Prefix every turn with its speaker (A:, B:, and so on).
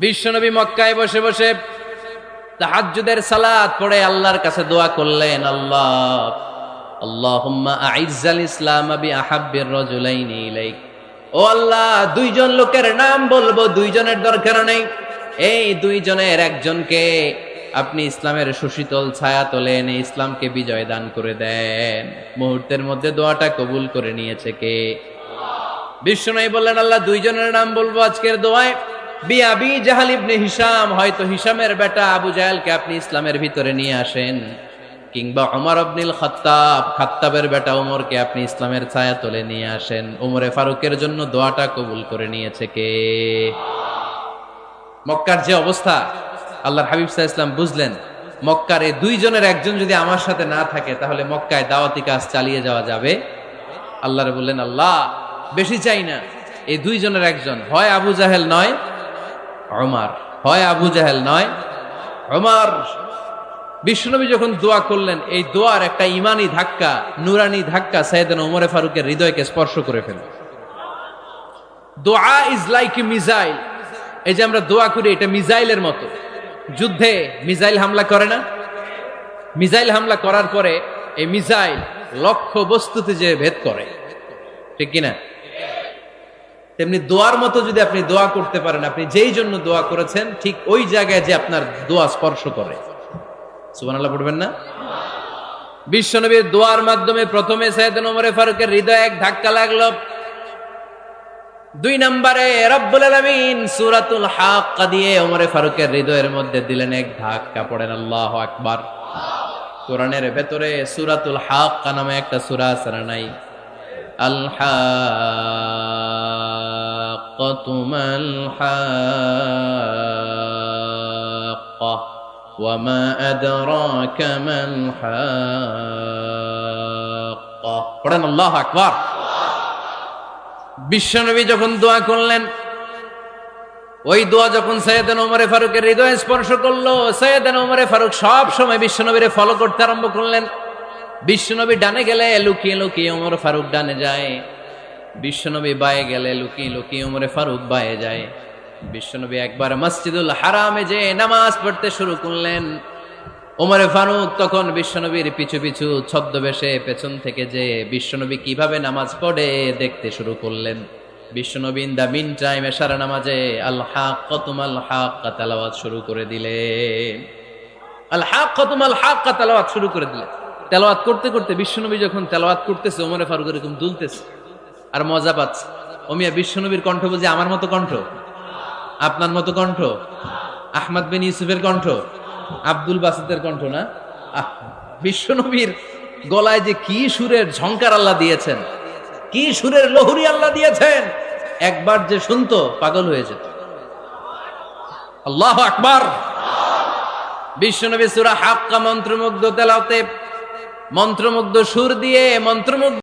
A: বিশ্বনবী মক্কায় বসে বসে তাহাজ্জুদের সালাত পড়ে আল্লাহর কাছে দোয়া করলেন, আল্লাহুম্মা আইজ্জাল ইসলাম বিআহাব্বির রাজুলাইনি ইলাইক। ও আল্লাহ, দুইজন লোকের নাম বলবো, দুইজনের দরকার নেই, এই দুইজনের একজনকে আপনি ইসলামের সুশীতল ছায়া তোলে এনে ইসলামকে বিজয় দান করে দেন। মুহূর্তের মধ্যে দোয়াটা কবুল করে নিয়েছে কে? বিশ্বনবী বললেন, আল্লাহ, দুইজনের নাম বলবো আজকের দোয়ায়। বিআবি জাহল ইবনে হিশাম, হয়তো হিশামের বেটা আবু জাহেলকে আপনি ইসলামের ভিতরে নিয়ে আসেন, কিংবা ওমর ইবনুল খাত্তাব, খাত্তাবের বেটা ওমরকে আপনি ইসলামের ছায়া তোলে নিয়ে আসেন। ওমরে ফারুকের জন্য দোয়াটা কবুল করে নিয়েছে কে? মক্কার যে অবস্থা, আল্লাহর হাবিব সাল্লাল্লাহু আলাইহি ওয়াসাল্লাম বুঝলেন মক্কার এই দুইজনের একজন যদি আমার সাথে না থাকে তাহলে মক্কায় দাওয়াতি কাজ চালিয়ে যাওয়া যাবে। আল্লাহরে বললেন, আল্লাহ, বেশি চাই না, এই দুইজনের একজন, হয় আবু জাহেল নয় ওমর, হয় আবু জাহেল নয় ওমর। বিশ্বনবী যখন দোয়া করলেন, এই দোয়ার একটা ইমানি ধাক্কা, নুরানি ধাক্কা সাইয়েদনা ওমরে ফারুকের হৃদয়কে স্পর্শ করে ফেলল। দোয়া ইজ লাইক এ মিসাইল। এই যে আমরা দোয়া করি, এটা মিসাইলের মতো। যুদ্ধে মিসাইল হামলা করে না? মিসাইল হামলা করার পরে এই মিসাইল লক্ষ্য বস্তুতে যে ভেদ করে, ঠিক কিনা? তেমনি দোয়ার মতো যদি আপনি দোয়া করতে পারেন, আপনি যেই জন্য দোয়া করেছেন ঠিক ওই জায়গায় যে আপনার দোয়া স্পর্শ করে। সুবহানাল্লাহ পড়বেন না? বিশ্বনবীর দোয়ার মাধ্যমে প্রথমে সাইয়েদনা ওমরে ফারুকের হৃদয়ে এক ধাক্কা লাগলো। 2 নম্বরে রব্বুল আলামিন সূরাতুল হাক্কা দিয়ে ওমরে ফারুকের হৃদয়ের মধ্যে দিলেন এক ধাক্কা। পড়েন আল্লাহু আকবার। কোরআনের ভেতরে সূরাতুল হাক্কা নামে একটা সূরা আছে না নাই? আল হাক্কাতু মাল হাক্কা ওয়া মা আদরাকা মাল হাক্কা। পড়েন আল্লাহু আকবার। বিশ্বনবী যখন দোয়া করলেন, ওই দোয়া যখন সাইয়েদনা ওমরে ফারুকের হৃদয়ে স্পর্শ করলো, সাইয়েদনা ওমরে ফারুক সব সময় বিশ্বনবীরে ফলো করতে আরম্ভ করলেন। বিশ্বনবী ডানে গেলে লুকিয়ে লুকিয়ে ওমর ফারুক ডানে যায়, বিশ্বনবী বায়ে গেলে লুকিয়ে লুকিয়ে ওমরে ফারুক বায়ে যায়। বিশ্বনবী একবার মসজিদুল হারামে যে নামাজ পড়তে শুরু করলেন, ওমরে ফারুক তখন বিশ্বনবীর পিছু পিছু ছদ্মবেশে পেছন থেকে যে বিশ্বনবী কিভাবে নামাজ পড়ে দেখতে শুরু করলেন। বিশ্বনবী ইন দা মিন টাইম এশারা নামাজে আল হাক্কাতু মাল হাক্কা তেলাওয়াত শুরু করে দিলেন। আল হাক্কাতু মাল হাক্কা তেলাওয়াত শুরু করে দিলেন। তেলাওয়াত করতে করতে বিশ্বনবী যখন তেলাওয়াত করতেছে, ওমরে ফারুক এরকম দুলতেছে আর মজা পাচ্ছে। ওমিয়া, বিশ্বনবীর কণ্ঠ বুঝি আমার মতো কণ্ঠ, আপনার মতো কণ্ঠ, আহমদ বিন ইউসুফের কণ্ঠ, আব্দুল বাসিতের কণ্ঠ না? বিশ্বনবীর গলায় যে কি সুরের ঝংকার আল্লাহ দিয়েছেন, কি সুরের লহরী আল্লাহ দিয়েছেন, একবার যে শুনতো পাগল হয়ে যেত। আল্লাহু আকবার। বিশ্বনবী সূরা হাক্কা মন্ত্রমুগ্ধ তেলাওয়াতে, মন্ত্রমুগ্ধ সুর দিয়ে মন্ত্রমুগ্ধ